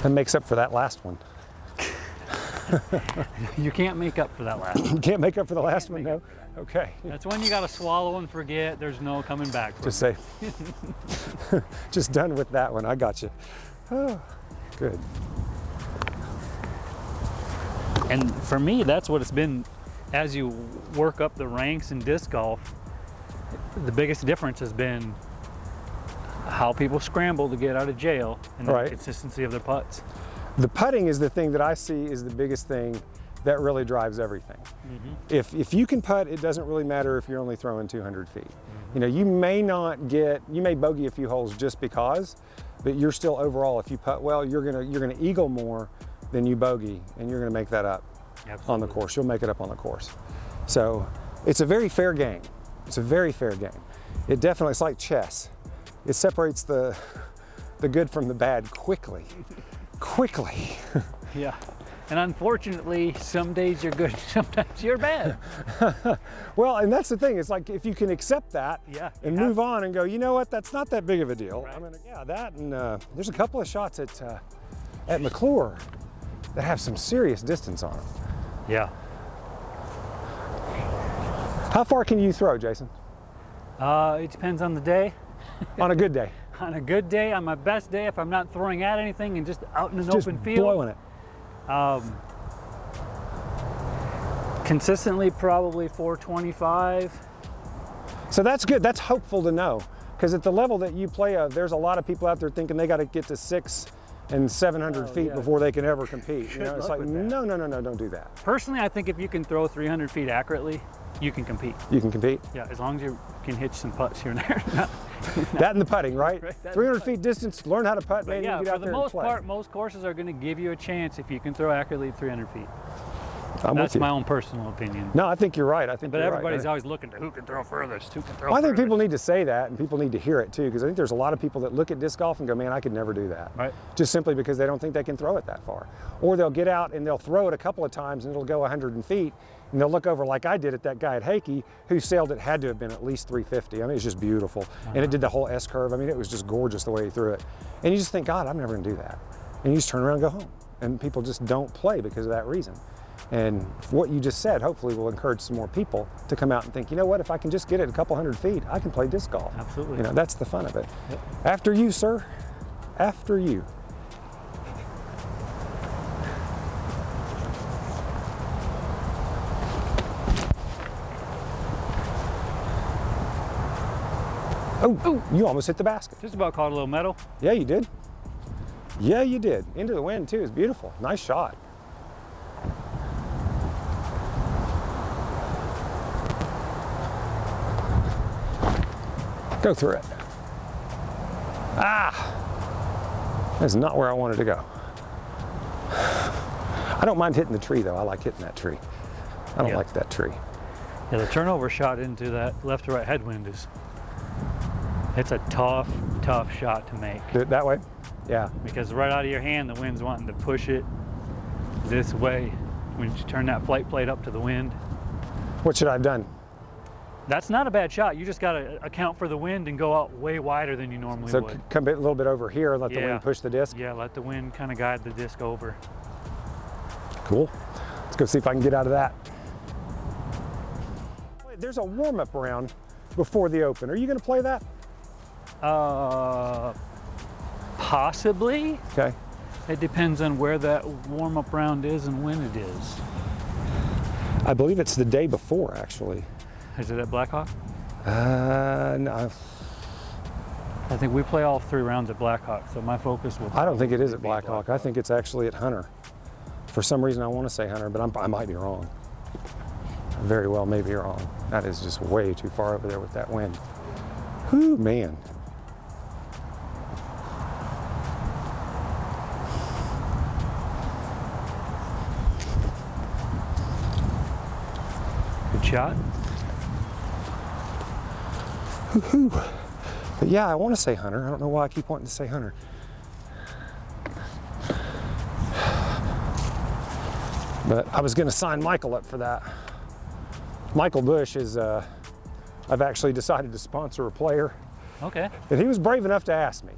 Speaker 1: That makes up for that last one.
Speaker 2: You can't make up for that last one.
Speaker 1: You can't make up for the last one, no? Okay.
Speaker 2: That's when you got to swallow and forget. There's no coming back from
Speaker 1: Just say, just done with that one. I got you. Oh, good.
Speaker 2: And for me, that's what it's been. As you work up the ranks in disc golf, the biggest difference has been how people scramble to get out of jail and the consistency of their putts.
Speaker 1: The putting is the thing that I see is the biggest thing that really drives everything. If you can putt, it doesn't really matter if you're only throwing 200 feet. You know, you may bogey a few holes just because, but you're still overall, if you putt well, you're gonna eagle more than you bogey, and you're gonna make that up on the course. You'll make it up on the course. So it's a very fair game. It's a very fair game. It definitely, it's like chess. It separates the good from the bad quickly. Quickly.
Speaker 2: Yeah. And unfortunately, some days you're good, sometimes you're bad.
Speaker 1: Well, and that's the thing. It's like if you can accept that and move on and go, you know what, that's not that big of a deal.
Speaker 2: Right.
Speaker 1: I mean, yeah, that and there's a couple of shots at McClure that have some serious distance on them.
Speaker 2: Yeah.
Speaker 1: How far can you throw, Jason?
Speaker 2: It depends on the day.
Speaker 1: On a good day?
Speaker 2: On a good day, on my best day, if I'm not throwing at anything and just out in an
Speaker 1: Just
Speaker 2: open field.
Speaker 1: blowing it.
Speaker 2: Consistently, probably 425.
Speaker 1: So that's good. That's hopeful to know. Because at the level that you play of, there's a lot of people out there thinking they got to get to 600 and 700 feet before they can ever compete. You know, it's like, no, don't do that.
Speaker 2: Personally, I think if you can throw 300 feet accurately, you can compete.
Speaker 1: You can compete?
Speaker 2: Yeah, as long as you can hitch some putts here and there.
Speaker 1: That and the putting, right? 300
Speaker 2: feet
Speaker 1: feet distance, learn how to putt, man,
Speaker 2: yeah,
Speaker 1: you get out there and play.
Speaker 2: for the most part, most courses are going to give you a chance if you can throw accurately 300 feet.
Speaker 1: I'm
Speaker 2: That's
Speaker 1: with you.
Speaker 2: my own personal opinion.
Speaker 1: No, I think you're right. I think
Speaker 2: But
Speaker 1: you're
Speaker 2: everybody's
Speaker 1: right.
Speaker 2: always looking to who can throw furthest, who can throw
Speaker 1: Well, I think
Speaker 2: furthest.
Speaker 1: people need to say that, and people need to hear it too, because I think there's a lot of people that look at disc golf and go, man, I could never do that.
Speaker 2: Right.
Speaker 1: Just simply because they don't think they can throw it that far. Or they'll get out and they'll throw it a couple of times and it'll go 100 feet, and they'll look over like I did at that guy at Hakey, who sailed it, had to have been at least 350. I mean, it's just beautiful. And it did the whole S curve. I mean, it was just gorgeous the way he threw it. And you just think, God, I'm never gonna do that. And you just turn around and go home. And people just don't play because of that reason. And what you just said, hopefully will encourage some more people to come out and think, you know what, if I can just get it a couple 100 feet, I can play disc golf.
Speaker 2: Absolutely.
Speaker 1: You know, that's the fun of it.
Speaker 2: Yep.
Speaker 1: After you, sir, after you. Oh, you almost hit the basket.
Speaker 2: Just about caught a little metal.
Speaker 1: Yeah, you did. Yeah, you did. Into the wind too, it's beautiful. Nice shot. Go through it. Ah, that's not where I wanted to go. I don't mind hitting the tree though. I like hitting that tree. I don't like that tree.
Speaker 2: Yeah, the turnover shot into that left to right headwind it's a tough shot to make.
Speaker 1: Do it that way? Yeah.
Speaker 2: Because right out of your hand, the wind's wanting to push it this way. When you turn that flight plate up to the wind.
Speaker 1: What should I have done?
Speaker 2: That's not a bad shot. You just got to account for the wind and go out way wider than you normally
Speaker 1: So
Speaker 2: would.
Speaker 1: come a little bit over here and let the wind push the disc?
Speaker 2: Yeah, let the wind kind of guide the disc over.
Speaker 1: Cool. Let's go see if I can get out of that. There's a warm-up round before the Open. Are you going to play that?
Speaker 2: Possibly.
Speaker 1: Okay.
Speaker 2: It depends on where that warm-up round is and when it is.
Speaker 1: I believe it's the day before, actually.
Speaker 2: Is it at Blackhawk?
Speaker 1: No.
Speaker 2: I think we play all 3 rounds at Blackhawk, so my focus will.
Speaker 1: I don't think it is at Blackhawk. I think it's actually at Hunter. For some reason, I want to say Hunter, but I might be wrong. I very well may be wrong. That is just way too far over there with that wind. Whew, man.
Speaker 2: Good shot.
Speaker 1: Woo-hoo. But yeah, I want to say Hunter. I don't know why I keep wanting to say Hunter. But I was going to sign Michael up for that. Michael Bush is, I've actually decided to sponsor a player.
Speaker 2: Okay.
Speaker 1: And he was brave enough to ask me.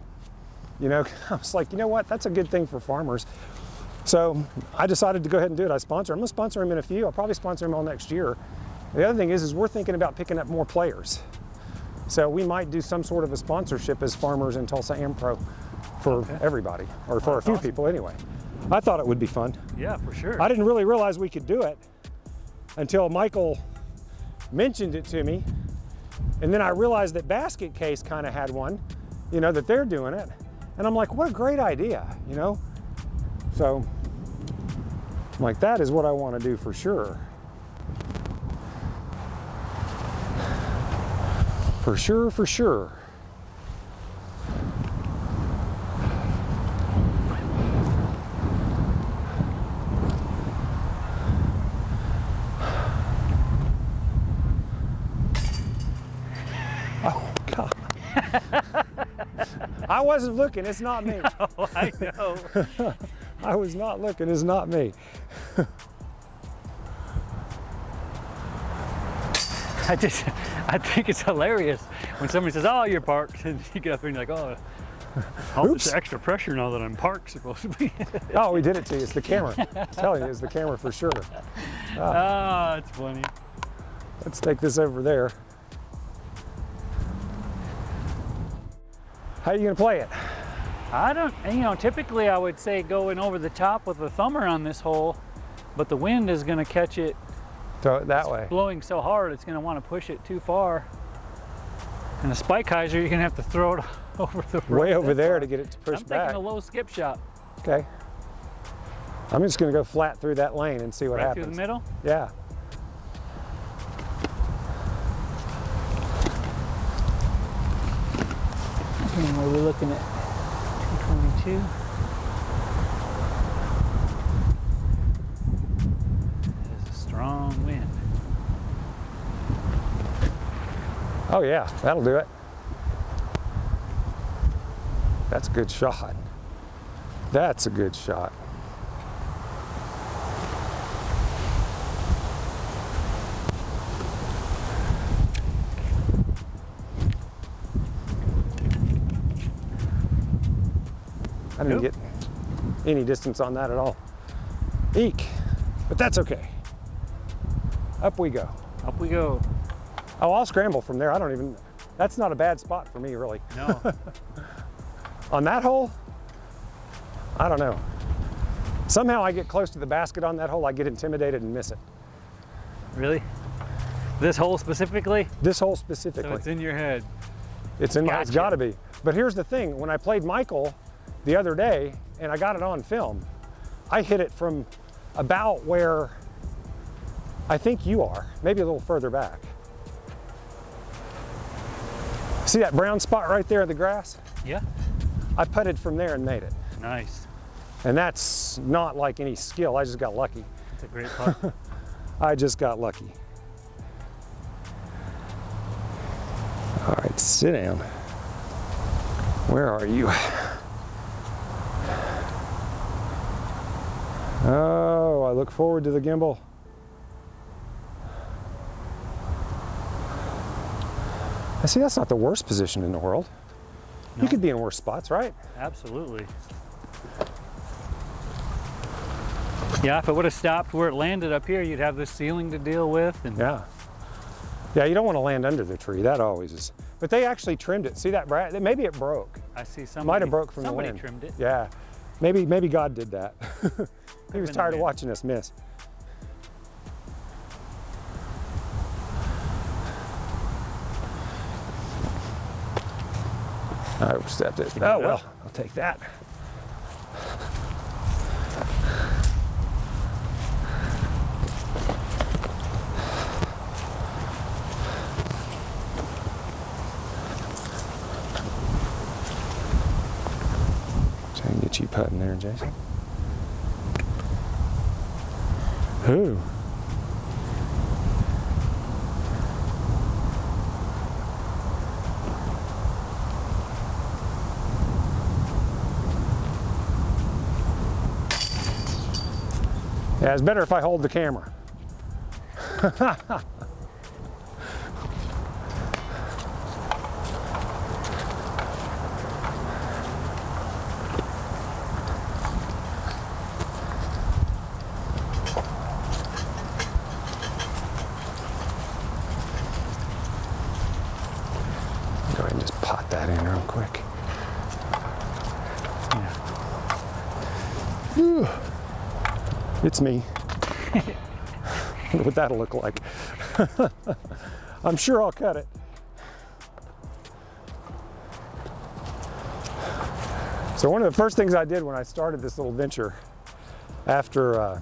Speaker 1: You know, I was like, you know what, that's a good thing for farmers. So I decided to go ahead and do it. I sponsor him. I'm going to sponsor him in a few. I'll probably sponsor him all next year. The other thing is we're thinking about picking up more players. So we might do some sort of a sponsorship as farmers in Tulsa AmPro for everybody, or for a few people anyway. I thought it would be fun.
Speaker 2: Yeah, for sure.
Speaker 1: I didn't really realize we could do it until Michael mentioned it to me. And then I realized that Basket Case kind of had one, you know, that they're doing it. And I'm like, what a great idea, you know? So I'm like, that is what I want to do for sure. For sure, for sure. Oh, God. I wasn't looking, it's not me.
Speaker 2: Oh, I know.
Speaker 1: I was not looking, it's not me.
Speaker 2: I think it's hilarious when somebody says, "Oh, you're parked," and you get up there and you're like, "Oh, all this extra pressure now that I'm parked supposed to be."
Speaker 1: Oh, we did it to you. It's the camera. I'm telling you, it's the camera for sure.
Speaker 2: Ah, it's funny.
Speaker 1: Let's take this over there. How are you gonna play it?
Speaker 2: I don't, typically I would say going over the top with the thumber on this hole, but the wind is gonna catch it.
Speaker 1: Throw it that way.
Speaker 2: Blowing so hard, it's gonna want to push it too far. And the spike hyzer, you're gonna have to throw it over the
Speaker 1: way over there to get it to push back.
Speaker 2: I'm thinking a low skip shot.
Speaker 1: Okay. I'm just gonna go flat through that lane and see what happens.
Speaker 2: Through the middle?
Speaker 1: Yeah.
Speaker 2: And we're looking at 222. There's a strong wind.
Speaker 1: Oh yeah, that'll do it. That's a good shot. That's a good shot. I didn't get any distance on that at all. Eek, but that's okay. Up we go.
Speaker 2: Up we go.
Speaker 1: Oh, I'll scramble from there. That's not a bad spot for me, really.
Speaker 2: No.
Speaker 1: On that hole, I don't know. Somehow I get close to the basket on that hole, I get intimidated and miss it.
Speaker 2: Really? This hole specifically?
Speaker 1: This hole specifically.
Speaker 2: So it's in your head.
Speaker 1: It's in my, it's
Speaker 2: Gotcha.
Speaker 1: gotta be. But here's the thing, when I played Michael the other day, and I got it on film, I hit it from about where I think you are, maybe a little further back. See that brown spot right there in the grass?
Speaker 2: Yeah.
Speaker 1: I putted from there and made it.
Speaker 2: Nice.
Speaker 1: And that's not like any skill, I just got lucky.
Speaker 2: That's a great putt.
Speaker 1: I just got lucky. All right, sit down. Where are you? Oh, I look forward to the gimbal. I see, that's not the worst position in the world.
Speaker 2: No.
Speaker 1: You could be in worse spots, right?
Speaker 2: Absolutely. Yeah, if it would have stopped where it landed up here, you'd have this ceiling to deal with. And
Speaker 1: Yeah. Yeah, you don't want to land under the tree. That always is. But they actually trimmed it. See that brass? Maybe it broke.
Speaker 2: I see somebody.
Speaker 1: Might have broke from the wind.
Speaker 2: Somebody trimmed it.
Speaker 1: Yeah. Maybe God did that. He was
Speaker 2: been
Speaker 1: tired
Speaker 2: the
Speaker 1: of
Speaker 2: wind.
Speaker 1: watching us miss. I overstepped it. Oh well, I'll take that. Try and get you putting there, Jason. Who? Yeah, it's better if I hold the camera. Go ahead and just pot that in real quick. Yeah. Whew. It's me. Wonder what that'll look like. I'm sure I'll cut it. So one of the first things I did when I started this little venture after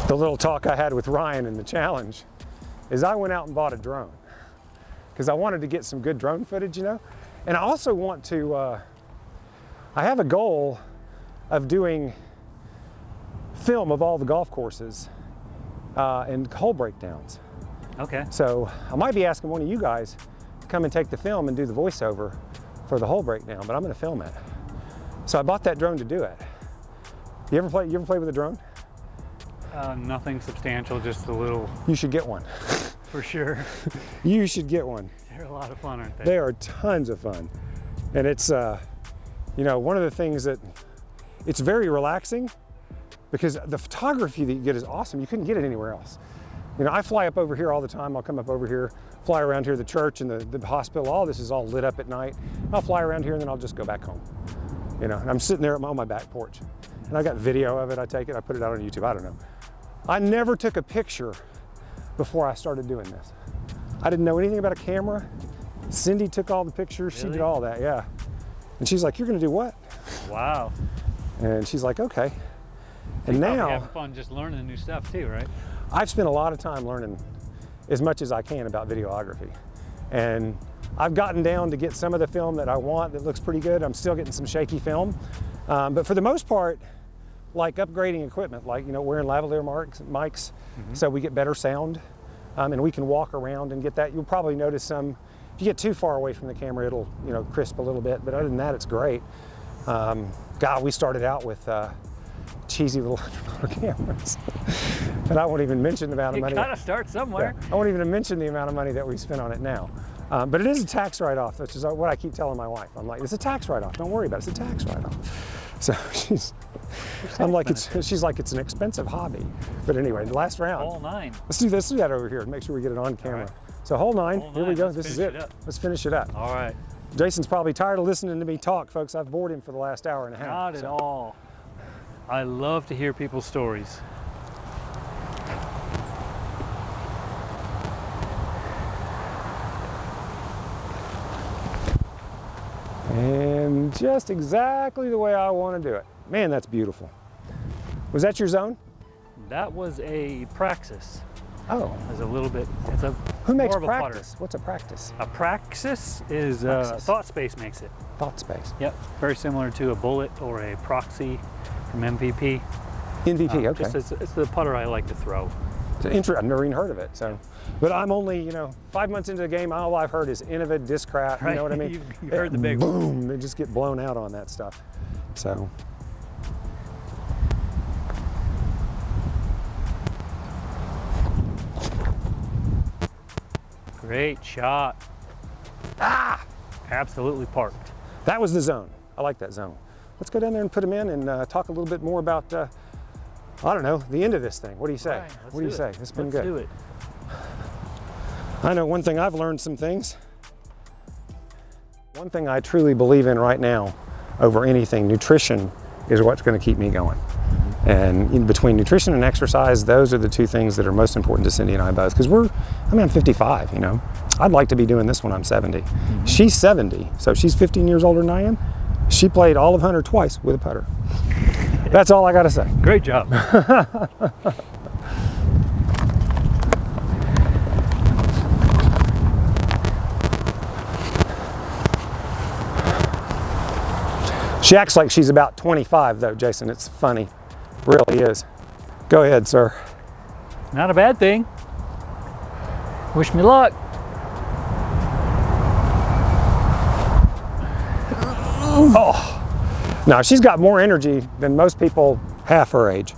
Speaker 1: the little talk I had with Ryan in the challenge is I went out and bought a drone because I wanted to get some good drone footage, you know? And I also want to, I have a goal of doing film of all the golf courses and hole breakdowns.
Speaker 2: Okay.
Speaker 1: So I might be asking one of you guys to come and take the film and do the voiceover for the whole breakdown, but I'm gonna film it. So I bought that drone to do it. You ever play with a drone?
Speaker 2: Nothing substantial, just a little.
Speaker 1: You should get one.
Speaker 2: For sure.
Speaker 1: You should get one.
Speaker 2: They're a lot of fun, aren't they?
Speaker 1: They are tons of fun. And it's, you know, one of the things that, it's very relaxing because the photography that you get is awesome. You couldn't get it anywhere else. You know, I fly up over here all the time. I'll come up over here, fly around here, the church and the hospital, all this is all lit up at night. I'll fly around here and then I'll just go back home. You know, and I'm sitting there on my back porch. And I got video of it, I take it, I put it out on YouTube, I don't know. I never took a picture before I started doing this. I didn't know anything about a camera. Cindy took all the pictures,
Speaker 2: Really?
Speaker 1: She did all that, yeah. And she's like, you're gonna do what?
Speaker 2: Wow.
Speaker 1: And she's like, okay. And
Speaker 2: You're probably
Speaker 1: now,
Speaker 2: having fun just learning new stuff too, right?
Speaker 1: I've spent a lot of time learning as much as I can about videography. And I've gotten down to get some of the film that I want that looks pretty good. I'm still getting some shaky film. But for the most part, like upgrading equipment, like, you know, wearing lavalier mics, so we get better sound, and we can walk around and get that. You'll probably notice some, if you get too far away from the camera, it'll, you know, crisp a little bit, but other than that, it's great. God, we started out with cheesy little $100 cameras, and I won't even mention the amount of money.
Speaker 2: You gotta start somewhere.
Speaker 1: Yeah, I won't even mention the amount of money that we spent on it now. But it is a tax write-off, which is what I keep telling my wife. I'm like, it's a tax write-off, don't worry about it, it's a tax write-off. So she's like, it's an expensive hobby. But anyway, the last round.
Speaker 2: Hole 9.
Speaker 1: Let's do that over here and make sure we get it on camera. Right. So hole 9, here we go,
Speaker 2: Let's
Speaker 1: this is it. Let's finish it up.
Speaker 2: All right.
Speaker 1: Jason's probably tired of listening to me talk, folks. I've bored him for the last hour and a half.
Speaker 2: Not at all. I love to hear people's stories.
Speaker 1: And just exactly the way I want to do it. Man, that's beautiful. Was that your zone?
Speaker 2: That was a Praxis.
Speaker 1: Oh.
Speaker 2: It's a little bit, it's a
Speaker 1: Who makes
Speaker 2: more of a
Speaker 1: Praxis?
Speaker 2: putter.
Speaker 1: What's a Praxis?
Speaker 2: A Praxis is Thought Space makes it.
Speaker 1: Thought Space.
Speaker 2: Yep, very similar to a Bullet or a Proxy from MVP.
Speaker 1: MVP, okay.
Speaker 2: Just it's the putter I like to throw.
Speaker 1: I've never even heard of it. So, but I'm only, you know, 5 months into the game. All I've heard is Innova, Discrat.
Speaker 2: Right.
Speaker 1: You know what I mean?
Speaker 2: You've heard the big one.
Speaker 1: Boom! They just get blown out on that stuff. So.
Speaker 2: Great shot.
Speaker 1: Ah!
Speaker 2: Absolutely parked.
Speaker 1: That was the zone. I like that zone. Let's go down there and put them in and talk a little bit more about, I don't know, the end of this thing. What do you say?
Speaker 2: Right,
Speaker 1: what do you say? It's been good.
Speaker 2: Let's do it.
Speaker 1: I know one thing, I've learned some things. One thing I truly believe in right now over anything, nutrition is what's going to keep me going. And in between nutrition and exercise, those are the two things that are most important to Cindy and I both. Because I'm 55, you know. I'd like to be doing this when I'm 70. She's 70, so she's 15 years older than I am. She played all of Hunter twice with a putter. That's all I got to say.
Speaker 2: Great job.
Speaker 1: She acts like she's about 25 though, Jason. It's funny. Really is. Go ahead, sir.
Speaker 2: Not a bad thing. Wish me luck.
Speaker 1: Oh, no, she's got more energy than most people half her age.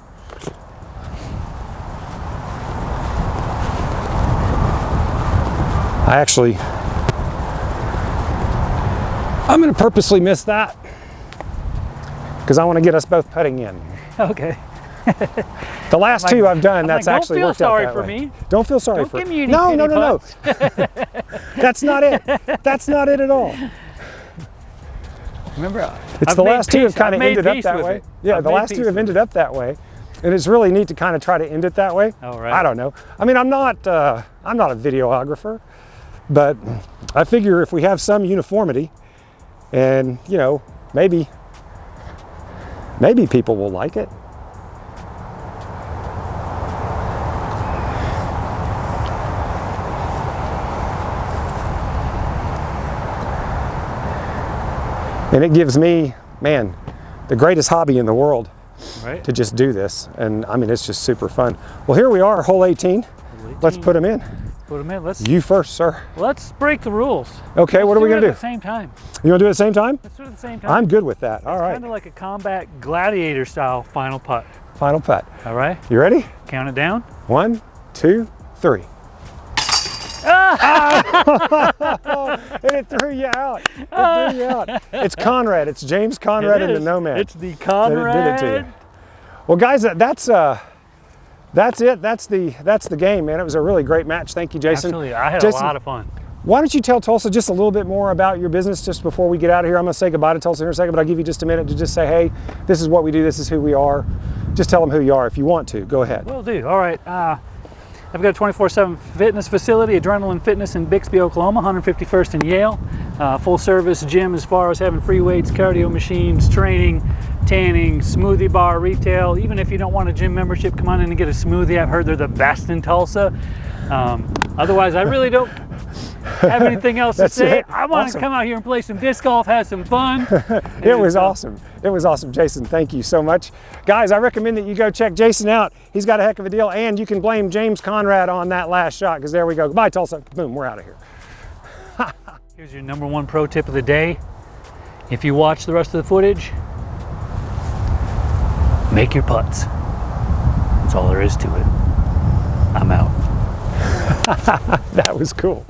Speaker 1: I'm going to purposely miss that because I want to get us both putting in.
Speaker 2: Okay.
Speaker 1: The last two I've done, that's
Speaker 2: like,
Speaker 1: actually worked out that way.
Speaker 2: Don't feel sorry for me.
Speaker 1: Don't feel sorry for
Speaker 2: Don't give me any
Speaker 1: No.
Speaker 2: pity
Speaker 1: That's not it. That's not it at all.
Speaker 2: Remember,
Speaker 1: It's the last two have kind of ended up that way. Yeah, the last two have ended up that way. And it's really neat to kind of try to end it that way.
Speaker 2: Oh, right.
Speaker 1: I don't know. I mean, I'm not a videographer, but I figure if we have some uniformity and, you know, maybe people will like it. And it gives me, man, the greatest hobby in the world,
Speaker 2: right,
Speaker 1: to just do this. And I mean, it's just super fun. Well, here we are, hole 18. Let's put them in.
Speaker 2: put them in.
Speaker 1: You first, sir.
Speaker 2: Let's break the rules.
Speaker 1: Okay, what are we gonna do?
Speaker 2: At the same time.
Speaker 1: You wanna do it at the same time?
Speaker 2: Let's do it at the same time.
Speaker 1: I'm good with that. All right.
Speaker 2: Kind of like a combat gladiator style final putt.
Speaker 1: Final putt.
Speaker 2: All right.
Speaker 1: You ready?
Speaker 2: Count it down.
Speaker 1: 1, 2, 3. And it threw you out. It threw you out. It's Conrad. It's James Conrad and the Nomad.
Speaker 2: It's the Conrad.
Speaker 1: That did it to you. Well, guys, that's it. That's the game, man. It was a really great match. Thank you, Jason.
Speaker 2: Absolutely. I had
Speaker 1: Jason,
Speaker 2: a lot of fun.
Speaker 1: Why don't you tell Tulsa just a little bit more about your business just before we get out of here? I'm going to say goodbye to Tulsa in a second, but I'll give you just a minute to just say, hey, this is what we do. This is who we are. Just tell them who you are if you want to. Go ahead.
Speaker 2: Will do. All right. I've got a 24/7 fitness facility, Adrenaline Fitness in Bixby, Oklahoma, 151st and Yale. Full service gym as far as having free weights, cardio machines, training, tanning, smoothie bar, retail. Even if you don't want a gym membership, come on in and get a smoothie. I've heard they're the best in Tulsa. Otherwise, I really don't have anything else to say.
Speaker 1: It.
Speaker 2: I want
Speaker 1: Awesome.
Speaker 2: to come out here and play some disc golf, have some fun.
Speaker 1: It was awesome. It was awesome. Jason, thank you so much. Guys, I recommend that you go check Jason out. He's got a heck of a deal, and you can blame James Conrad on that last shot, because there we go. Goodbye, Tulsa. Boom, we're out of here.
Speaker 2: Here's your #1 pro tip of the day. If you watch the rest of the footage, make your putts. That's all there is to it. I'm out.
Speaker 1: That was cool.